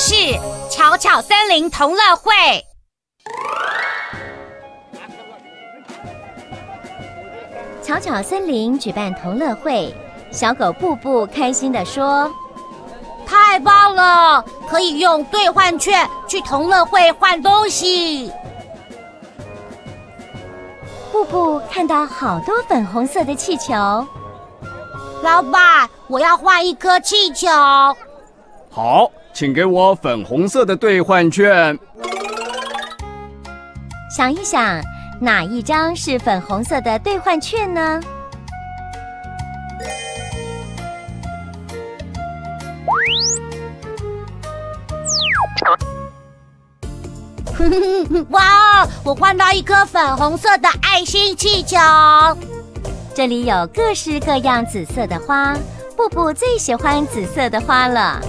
是巧巧森林同乐会。巧巧森林举办同乐会，小狗布布开心地说：“太棒了，可以用兑换券去同乐会换东西。”布布看到好多粉红色的气球。老板，我要换一颗气球。好，请给我粉红色的兑换券。想一想，哪一张是粉红色的兑换券呢？哇，我换到一颗粉红色的爱心气球。这里有各式各样紫色的花，布布最喜欢紫色的花了。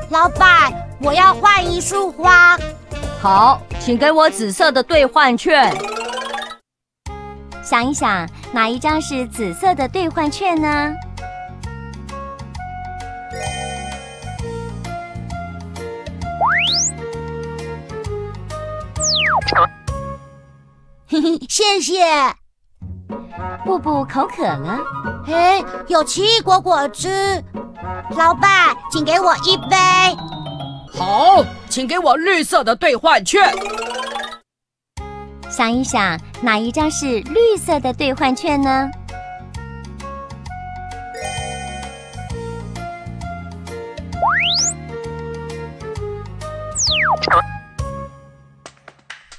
老板，我要换一束花。好，请给我紫色的兑换券。想一想，哪一张是紫色的兑换券呢？嘿嘿，谢谢。布布口渴了。哎，有奇异果果汁。老板，请给我一杯。好，请给我绿色的兑换券。想一想，哪一张是绿色的兑换券呢？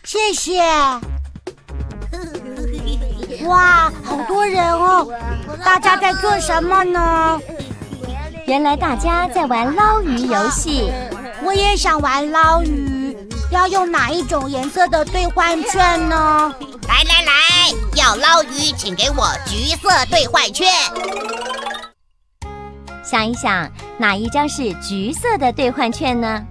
谢谢。哇，好多人哦！大家在做什么呢？原来大家在玩捞鱼游戏。我也想玩捞鱼，要用哪一种颜色的兑换券呢？来，要捞鱼，请给我橘色兑换券。想一想，哪一张是橘色的兑换券呢？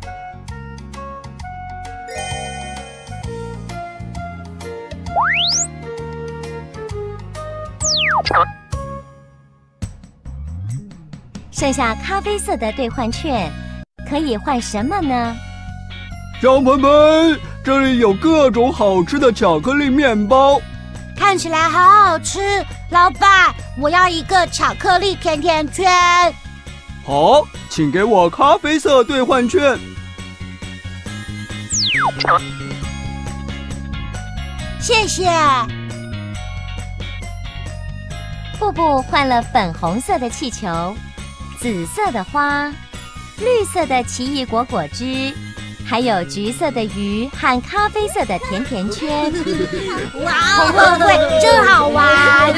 剩下咖啡色的兑换券，可以换什么呢？小朋友们，这里有各种好吃的巧克力面包，看起来好好吃。老板，我要一个巧克力甜甜圈。好，请给我咖啡色兑换券。谢谢。布布换了粉红色的气球，紫色的花，绿色的奇异果果汁，还有橘色的鱼和咖啡色的甜甜圈。哇，同乐会真好玩！